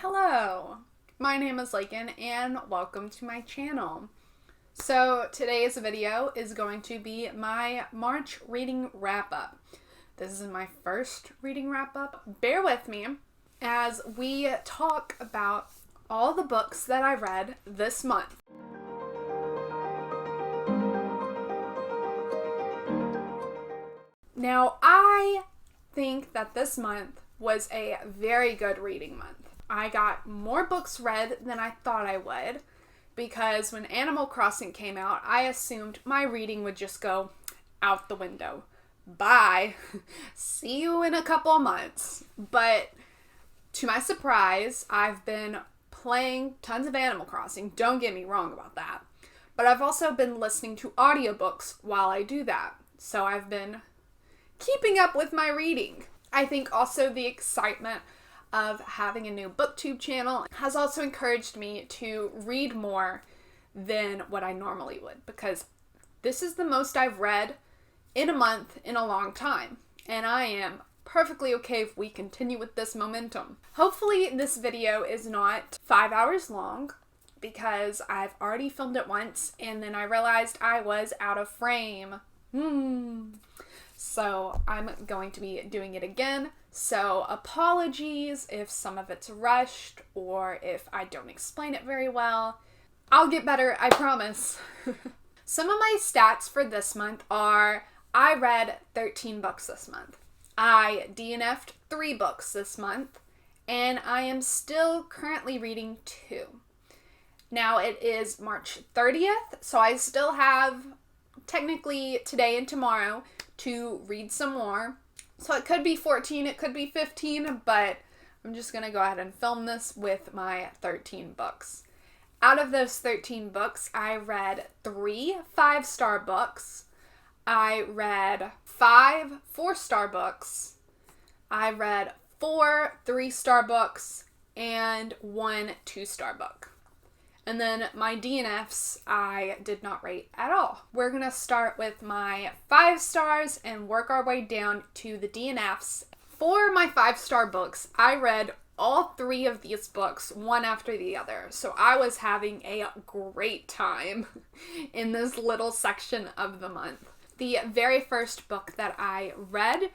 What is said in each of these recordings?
Hello, my name is Lakin and welcome to my channel. So today's video is going to be my March reading wrap-up. This is my first reading wrap-up. Bear with me as we talk about all the books that I read this month. Now, I think that this month was a very good reading month. I got more books read than I thought I would because when Animal Crossing came out, I assumed my reading would just go out the window. Bye. See you in a couple months. But to my surprise, I've been playing tons of Animal Crossing. Don't get me wrong about that. But I've also been listening to audiobooks while I do that. So I've been keeping up with my reading. I think also the excitement of having a new booktube channel has also encouraged me to read more than what I normally would, because this is the most I've read in a month in a long time, and I am perfectly okay if we continue with this momentum. Hopefully this video is not 5 hours long, because I've already filmed it once and then I realized I was out of frame. So I'm going to be doing it again. So apologies if some of it's rushed or if I don't explain it very well. I'll get better, I promise. Some of my stats for this month are I read 13 books this month. I DNF'd 3 books this month. And I am still currently reading 2. Now it is March 30th, so I still have technically today and tomorrow to read some more. So it could be 14, it could be 15, but I'm just going to go ahead and film this with my 13 books. Out of those 13 books, I read 3 5-star books. I read 5 4-star books. I read 4 3-star books and 1 2-star book. And then my DNFs, I did not rate at all. We're going to start with my 5 stars and work our way down to the DNFs. For my 5-star books, I read all 3 of these books, one after the other. So I was having a great time in this little section of the month. The very first book that I read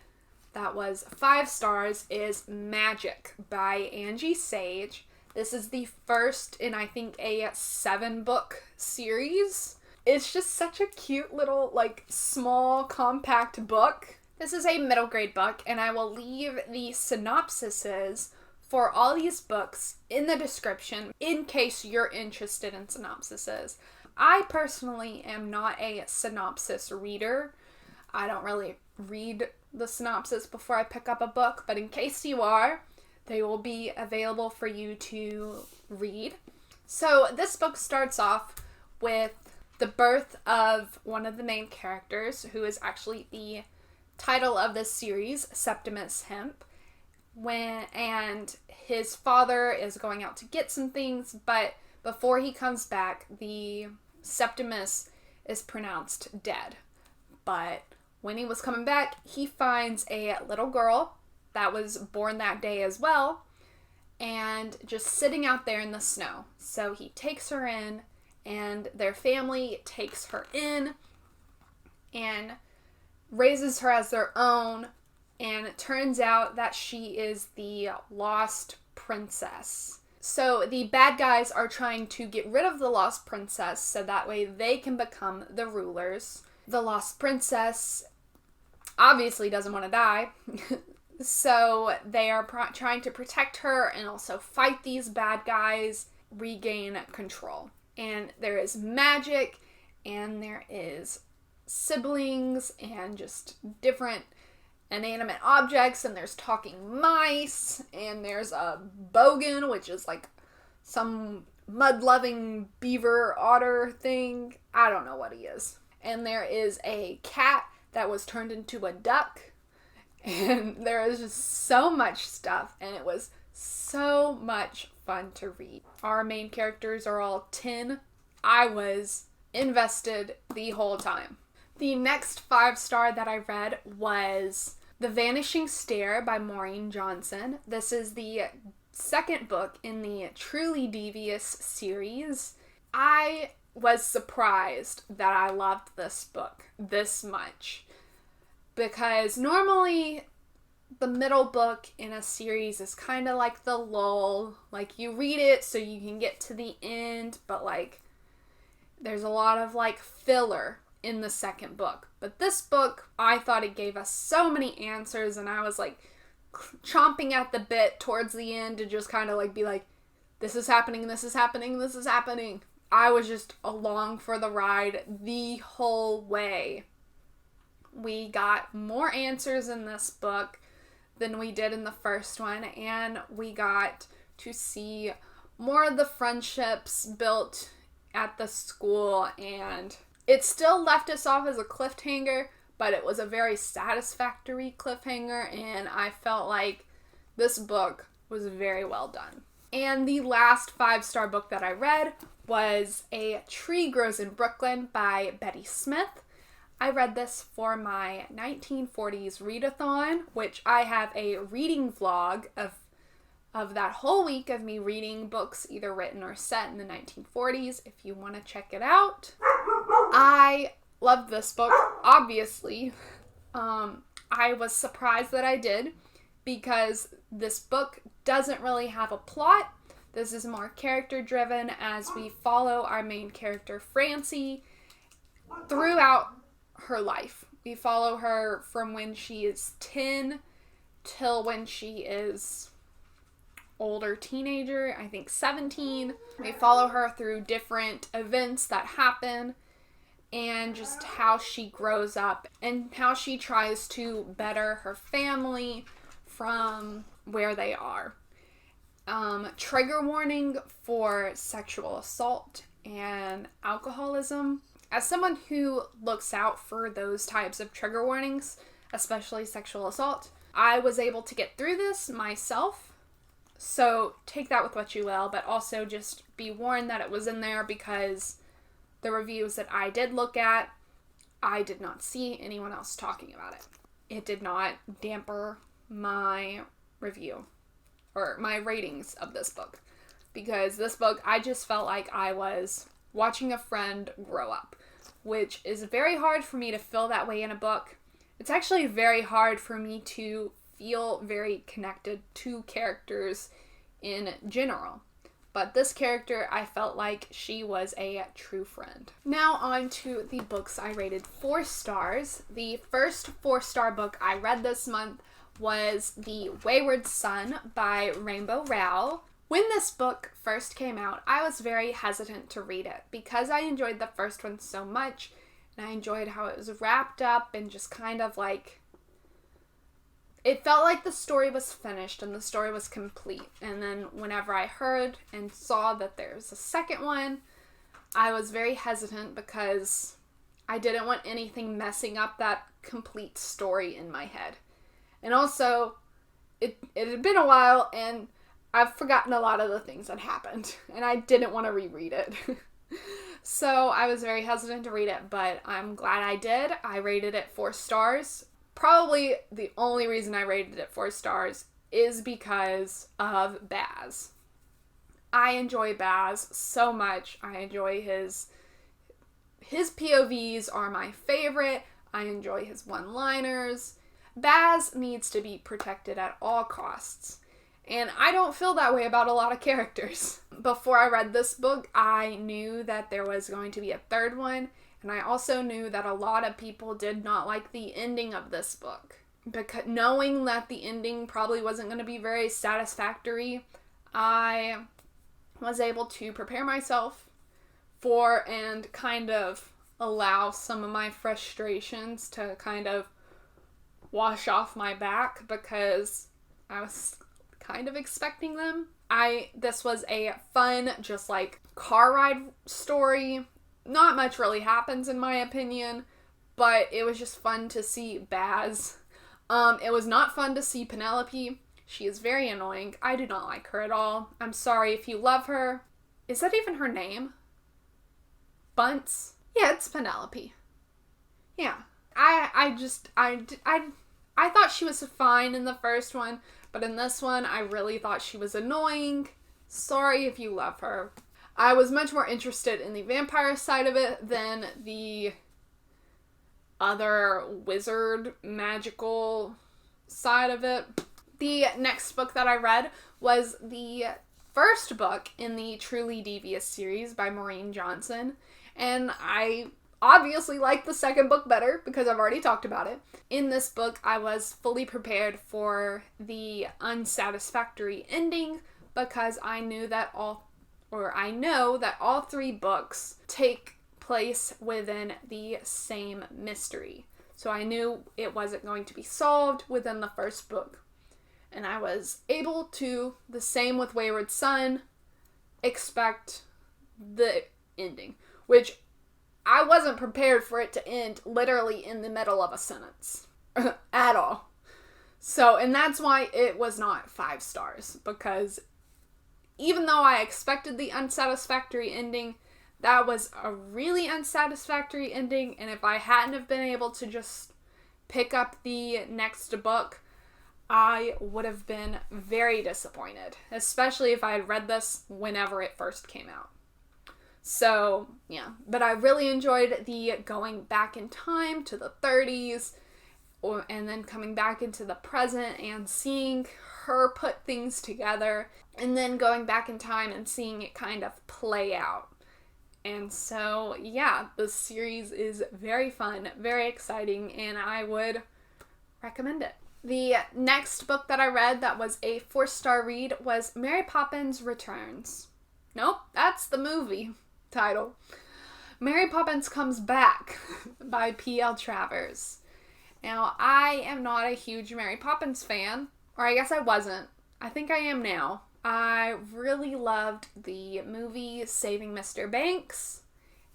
that was 5 stars is Magyk by Angie Sage. This is the first in, I think, a 7-book series. It's just such a cute little, small, compact book. This is a middle grade book, and I will leave the synopsises for all these books in the description in case you're interested in synopsises. I personally am not a synopsis reader. I don't really read the synopsis before I pick up a book, but in case you are, they will be available for you to read. So this book starts off with the birth of one of the main characters, who is actually the title of this series, Septimus Hemp, and his father is going out to get some things, but before he comes back, the Septimus is pronounced dead. But when he was coming back, he finds a little girl that was born that day as well, and just sitting out there in the snow. So he takes her in, and their family takes her in and raises her as their own, and it turns out that she is the lost princess. So the bad guys are trying to get rid of the lost princess so that way they can become the rulers. The lost princess obviously doesn't want to die. So they are trying to protect her and also fight these bad guys, regain control. And there is magic, and there is siblings, and just different inanimate objects, and there's talking mice, and there's a bogan, which is like some mud-loving beaver otter thing. I don't know what he is. And there is a cat that was turned into a duck. And there is just so much stuff, and it was so much fun to read. Our main characters are all 10. I was invested the whole time. The next 5-star that I read was The Vanishing Stair by Maureen Johnson. This is the second book in the Truly Devious series. I was surprised that I loved this book this much, because normally the middle book in a series is kind of like the lull. Like, you read it so you can get to the end, but like there's a lot of like filler in the second book. But this book, I thought it gave us so many answers, and I was like chomping at the bit towards the end to just kind of like be like, this is happening, this is happening, this is happening. I was just along for the ride the whole way. We got more answers in this book than we did in the first one, and we got to see more of the friendships built at the school, and it still left us off as a cliffhanger, but it was a very satisfactory cliffhanger, and I felt like this book was very well done. And the last 5-star book that I read was A Tree Grows in Brooklyn by Betty Smith. I read this for my 1940s readathon, which I have a reading vlog of that whole week of me reading books either written or set in the 1940s, if you want to check it out. I loved this book, obviously. I was surprised that I did, because this book doesn't really have a plot. This is more character driven, as we follow our main character, Francie, throughout her life. We follow her from when she is 10 till when she is older teenager, I think 17. We follow her through different events that happen, and just how she grows up and how she tries to better her family from where they are. Trigger warning for sexual assault and alcoholism. As someone who looks out for those types of trigger warnings, especially sexual assault, I was able to get through this myself. So take that with what you will, but also just be warned that it was in there, because the reviews that I did look at, I did not see anyone else talking about it. It did not damper my review or my ratings of this book, because this book, I just felt like I was watching a friend grow up, which is very hard for me to feel that way in a book. It's actually very hard for me to feel very connected to characters in general. But this character, I felt like she was a true friend. Now on to the books I rated 4 stars. The first 4-star book I read this month was The Wayward Son by Rainbow Rowell. When this book first came out, I was very hesitant to read it, because I enjoyed the first one so much, and I enjoyed how it was wrapped up and just kind of like, it felt like the story was finished and the story was complete. And then whenever I heard and saw that there was a second one, I was very hesitant, because I didn't want anything messing up that complete story in my head. And also, it had been a while, and I've forgotten a lot of the things that happened, and I didn't want to reread it. So I was very hesitant to read it, but I'm glad I did. I rated it 4 stars. Probably the only reason I rated it 4 stars is because of Baz. I enjoy Baz so much. I enjoy his POVs are my favorite. I enjoy his one-liners. Baz needs to be protected at all costs. And I don't feel that way about a lot of characters. Before I read this book, I knew that there was going to be a third one, and I also knew that a lot of people did not like the ending of this book. Because knowing that the ending probably wasn't going to be very satisfactory, I was able to prepare myself for and kind of allow some of my frustrations to kind of wash off my back, because I was kind of expecting them. This was a fun, just like car ride story. Not much really happens in my opinion, but it was just fun to see Baz. It was not fun to see Penelope. She is very annoying. I do not like her at all. I'm sorry if you love her. Is that even her name? Bunce? Yeah, it's Penelope. Yeah. I thought she was fine in the first one, but But in this one, I really thought she was annoying. Sorry if you love her. I was much more interested in the vampire side of it than the other wizard magical side of it. The next book that I read was the first book in the Truly Devious series by Maureen Johnson, and I obviously like the second book better because I've already talked about it. In this book, I was fully prepared for the unsatisfactory ending because I know that all 3 books take place within the same mystery. So I knew it wasn't going to be solved within the first book. And I was able to, the same with Wayward Son, expect the ending, which I wasn't prepared for it to end literally in the middle of a sentence at all. So, and that's why it was not 5 stars, because even though I expected the unsatisfactory ending, that was a really unsatisfactory ending, and if I hadn't have been able to just pick up the next book, I would have been very disappointed, especially if I had read this whenever it first came out. So, yeah. But I really enjoyed the going back in time to the 30s, and then coming back into the present and seeing her put things together, and then going back in time and seeing it kind of play out. And so, yeah, the series is very fun, very exciting, and I would recommend it. The next book that I read that was a 4-star read was Mary Poppins Returns. Nope, that's the movie title. Mary Poppins Comes Back by P.L. Travers. Now, I am not a huge Mary Poppins fan, or I guess I wasn't. I think I am now. I really loved the movie Saving Mr. Banks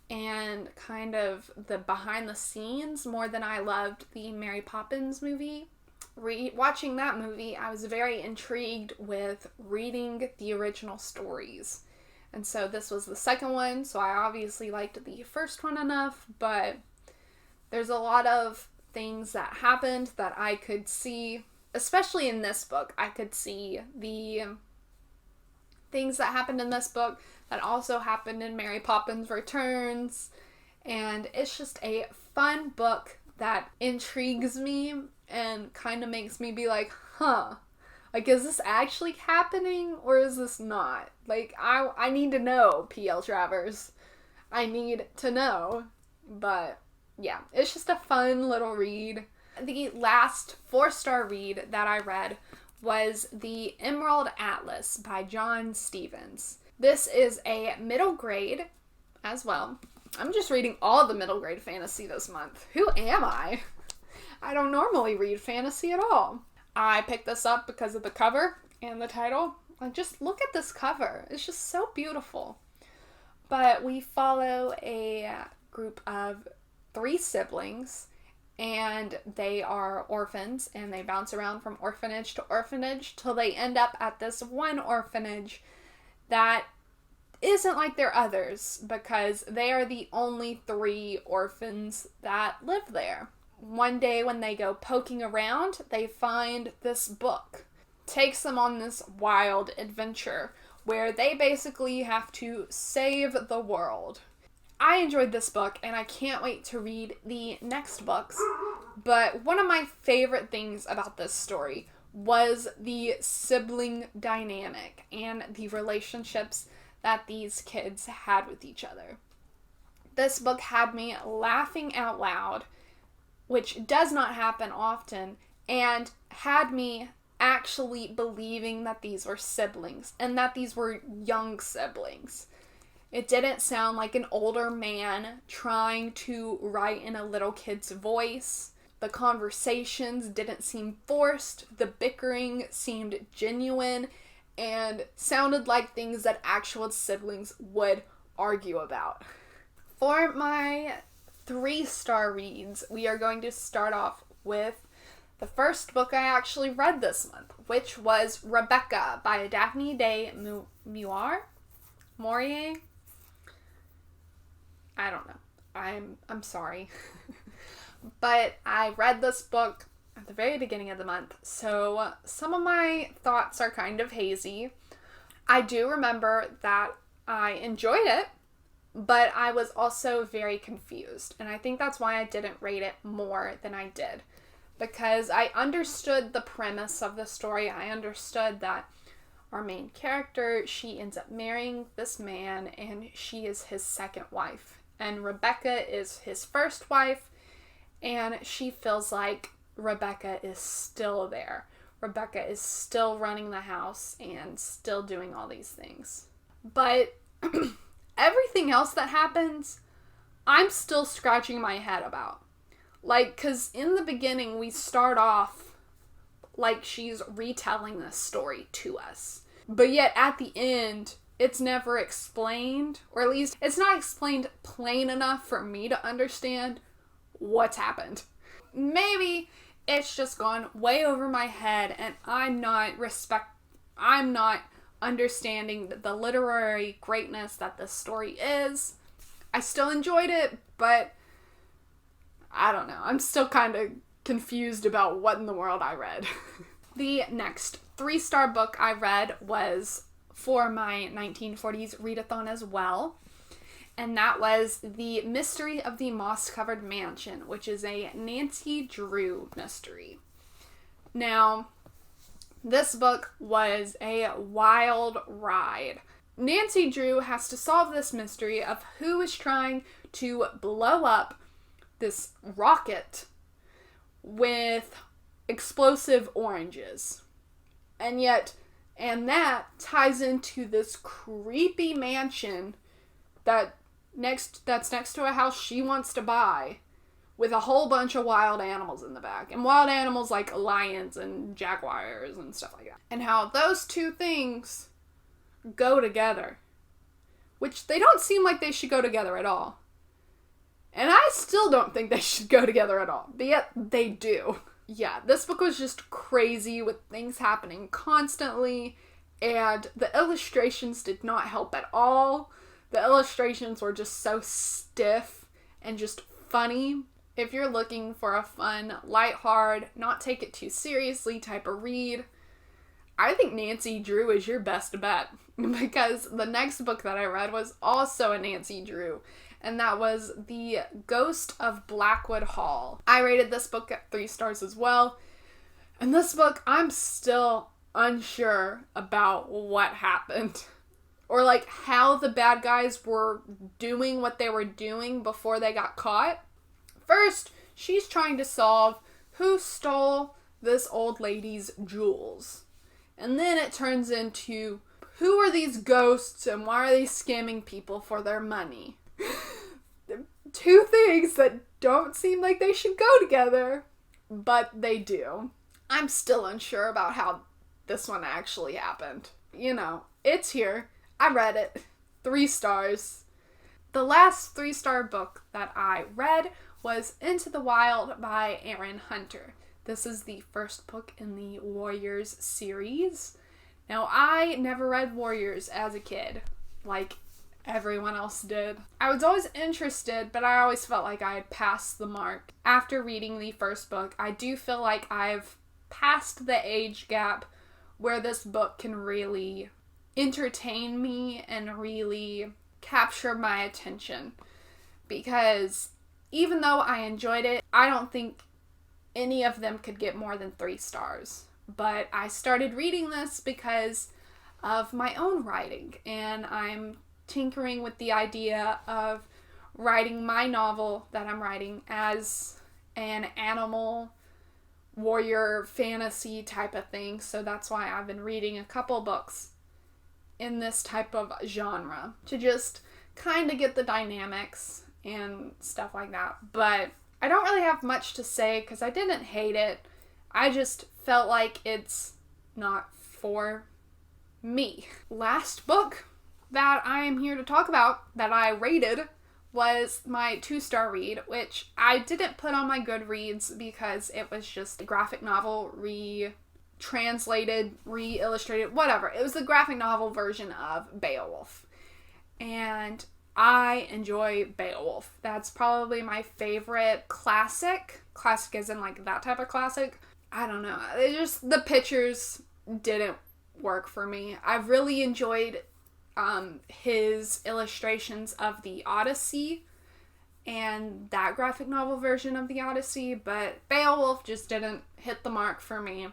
and kind of the behind the scenes more than I loved the Mary Poppins movie. Watching that movie, I was very intrigued with reading the original stories. And so this was the second one, so I obviously liked the first one enough, but there's a lot of things that happened that I could see, especially in this book. I could see the things that happened in this book that also happened in Mary Poppins Returns, and it's just a fun book that intrigues me and kind of makes me be like, like, is this actually happening or is this not? Like, I need to know, P.L. Travers. I need to know. But, yeah, it's just a fun little read. The last 4-star read that I read was The Emerald Atlas by John Stevens. This is a middle grade as well. I'm just reading all the middle grade fantasy this month. Who am I? I don't normally read fantasy at all. I picked this up because of the cover and the title. Like, just look at this cover. It's just so beautiful. But we follow a group of 3 siblings, and they are orphans, and they bounce around from orphanage to orphanage till they end up at this one orphanage that isn't like their others, because they are the only 3 orphans that live there. One day when they go poking around, they find this book. Takes them on this wild adventure where they basically have to save the world. I enjoyed this book and I can't wait to read the next books, but one of my favorite things about this story was the sibling dynamic and the relationships that these kids had with each other. This book had me laughing out loud, which does not happen often, and had me actually believing that these were siblings, and that these were young siblings. It didn't sound like an older man trying to write in a little kid's voice. The conversations didn't seem forced. The bickering seemed genuine and sounded like things that actual siblings would argue about. For my 3-star reads, we are going to start off with the first book I actually read this month, which was Rebecca by Daphne de Maurier? I don't know. I'm sorry. But I read this book at the very beginning of the month, so some of my thoughts are kind of hazy. I do remember that I enjoyed it, but I was also very confused, and I think that's why I didn't rate it more than I did, because I understood the premise of the story. I understood that our main character, she ends up marrying this man, and she is his second wife, and Rebecca is his first wife, and she feels like Rebecca is still there. Rebecca is still running the house and still doing all these things. But everything else that happens, I'm still scratching my head about. Like, because in the beginning, we start off like she's retelling this story to us. But yet, at the end, it's never explained, or at least it's not explained plain enough for me to understand what's happened. Maybe it's just gone way over my head, and I'm not understanding the literary greatness that this story is. I still enjoyed it, but I don't know. I'm still kind of confused about what in the world I read. The next 3-star book I read was for my 1940s readathon as well, and that was The Mystery of the Moss-Covered Mansion, which is a Nancy Drew mystery. Now, this book was a wild ride. Nancy Drew has to solve this mystery of who is trying to blow up this rocket with explosive oranges. And that ties into this creepy mansion that's next to a house she wants to buy, with a whole bunch of wild animals in the back. And wild animals like lions and jaguars and stuff like that. And how those two things go together. Which they don't seem like they should go together at all. And I still don't think they should go together at all. But yet they do. Yeah, this book was just crazy with things happening constantly. And the illustrations did not help at all. The illustrations were just so stiff and just funny. If you're looking for a fun, lighthearted, not take it too seriously type of read, I think Nancy Drew is your best bet. Because the next book that I read was also a Nancy Drew, and that was The Ghost of Blackwood Hall. I rated this book at 3 stars as well. And this book, I'm still unsure about what happened. Or like how the bad guys were doing what they were doing before they got caught. First, she's trying to solve who stole this old lady's jewels. And then it turns into, who are these ghosts and why are they scamming people for their money? Two things that don't seem like they should go together, but they do. I'm still unsure about how this one actually happened. You know, it's here. I read it. 3 stars. The last 3-star book that I read was Into the Wild by Erin Hunter. This is the first book in the Warriors series. Now, I never read Warriors as a kid, like everyone else did. I was always interested, but I always felt like I had passed the mark. After reading the first book, I do feel like I've passed the age gap where this book can really entertain me and really capture my attention. Because even though I enjoyed it, I don't think any of them could get more than 3 stars. But I started reading this because of my own writing, and I'm tinkering with the idea of writing my novel that I'm writing as an animal warrior fantasy type of thing. So that's why I've been reading a couple books in this type of genre to just kind of get the dynamics and stuff like that. But I don't really have much to say because I didn't hate it. I just felt like it's not for me. Last book that I am here to talk about that I rated was my 2-star read, which I didn't put on my Goodreads because it was just a graphic novel re-translated, re-illustrated, whatever. It was the graphic novel version of Beowulf. And I enjoy Beowulf. That's probably my favorite classic as in like that type of classic, I don't know. The pictures didn't work for me. I really enjoyed his illustrations of the Odyssey and that graphic novel version of the Odyssey, but Beowulf just didn't hit the mark for me.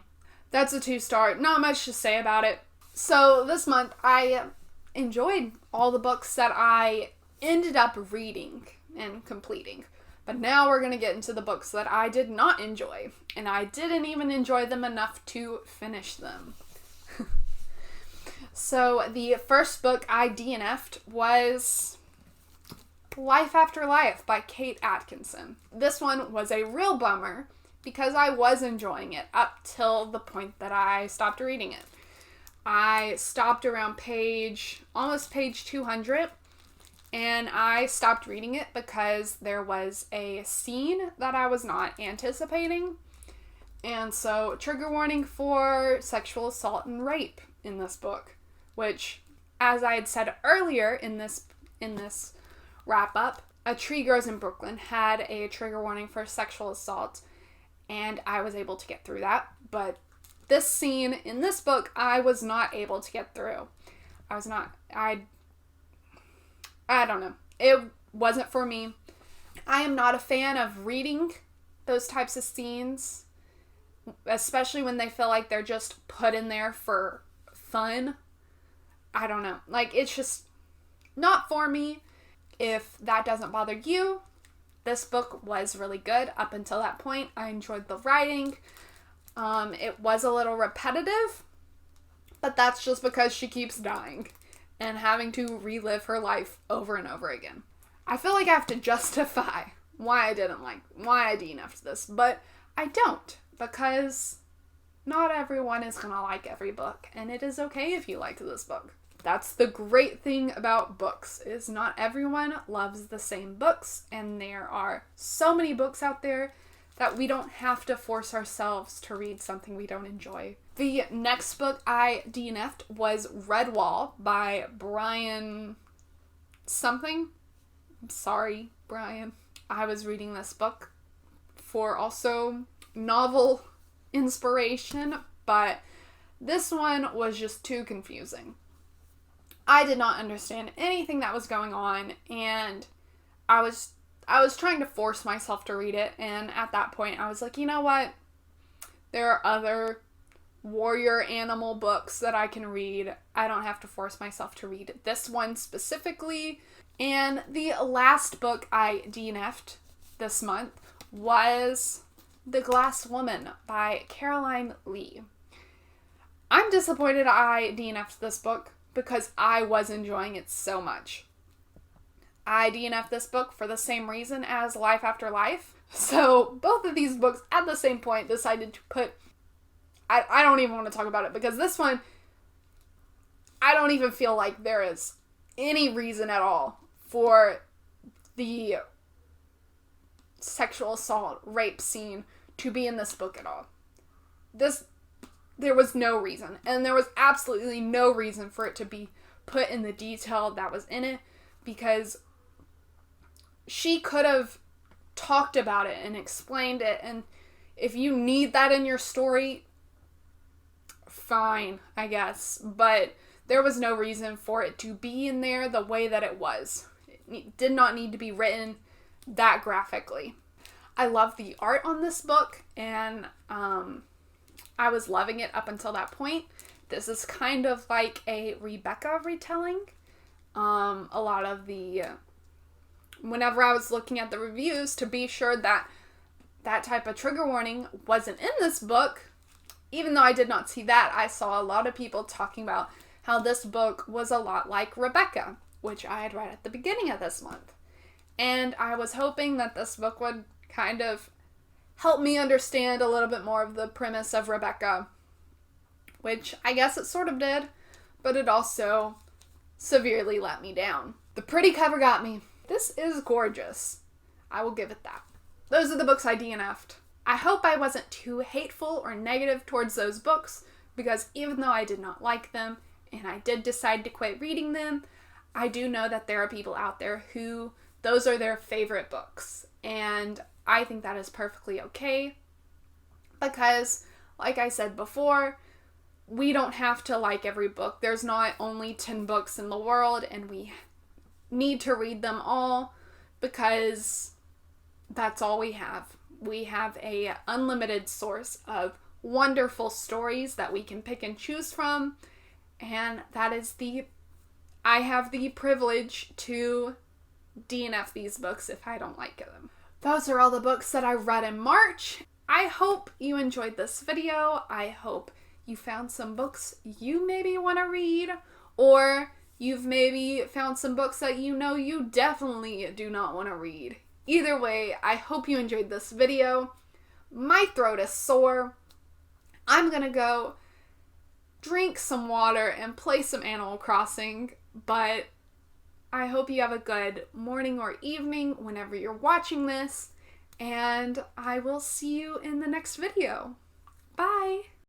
That's a 2-star. Not much to say about it. So this month I enjoyed all the books that I ended up reading and completing. But now we're going to get into the books that I did not enjoy. And I didn't even enjoy them enough to finish them. So the first book I DNF'd was Life After Life by Kate Atkinson. This one was a real bummer because I was enjoying it up till the point that I stopped reading it. I stopped around almost page 200, and I stopped reading it because there was a scene that I was not anticipating. And so, trigger warning for sexual assault and rape in this book, which, as I had said earlier in this wrap-up, A Tree Grows in Brooklyn had a trigger warning for sexual assault, and I was able to get through that, but this scene in this book, I was not able to get through. I don't know. It wasn't for me. I am not a fan of reading those types of scenes, especially when they feel like they're just put in there for fun. I don't know. Like, it's just not for me. If that doesn't bother you, this book was really good up until that point. I enjoyed the writing. It was a little repetitive, but that's just because she keeps dying and having to relive her life over and over again. I feel like I have to justify why I DNF'd this, but I don't, because not everyone is gonna like every book, and it is okay if you liked this book. That's the great thing about books, is not everyone loves the same books, and there are so many books out there that we don't have to force ourselves to read something we don't enjoy. The next book I DNF'd was Redwall by Brian something. I'm sorry, Brian. I was reading this book for also novel inspiration, but this one was just too confusing. I did not understand anything that was going on, and I was trying to force myself to read it, and at that point I was like, you know what? There are other warrior animal books that I can read. I don't have to force myself to read this one specifically. And the last book I DNF'd this month was The Glass Woman by Caroline Lee. I'm disappointed I DNF'd this book because I was enjoying it so much. I DNF'd this book for the same reason as Life After Life. So both of these books at the same point decided to put... I don't even want to talk about it because this one, I don't even feel like there is any reason at all for the sexual assault, rape scene to be in this book at all. There was no reason, and there was absolutely no reason for it to be put in the detail that was in it, because she could have talked about it and explained it, and if you need that in your story, fine, I guess, but there was no reason for it to be in there the way that it was. It did not need to be written that graphically. I love the art on this book, and I was loving it up until that point. This is kind of like a Rebecca retelling. A lot of whenever I was looking at the reviews to be sure that that type of trigger warning wasn't in this book, even though I did not see that, I saw a lot of people talking about how this book was a lot like Rebecca, which I had read at the beginning of this month. And I was hoping that this book would kind of help me understand a little bit more of the premise of Rebecca, which I guess it sort of did, but it also severely let me down. The pretty cover got me. This is gorgeous. I will give it that. Those are the books I DNF'd. I hope I wasn't too hateful or negative towards those books, because even though I did not like them, and I did decide to quit reading them, I do know that there are people out there who those are their favorite books, and I think that is perfectly okay, because like I said before, we don't have to like every book. There's not only 10 books in the world, and we need to read them all because that's all we have. We have a unlimited source of wonderful stories that we can pick and choose from, and that is I have the privilege to DNF these books if I don't like them. Those are all the books that I read in March. I hope you enjoyed this video. I hope you found some books you maybe want to read, or you've maybe found some books that you know you definitely do not want to read. Either way, I hope you enjoyed this video. My throat is sore. I'm gonna go drink some water and play some Animal Crossing, but I hope you have a good morning or evening whenever you're watching this, and I will see you in the next video. Bye!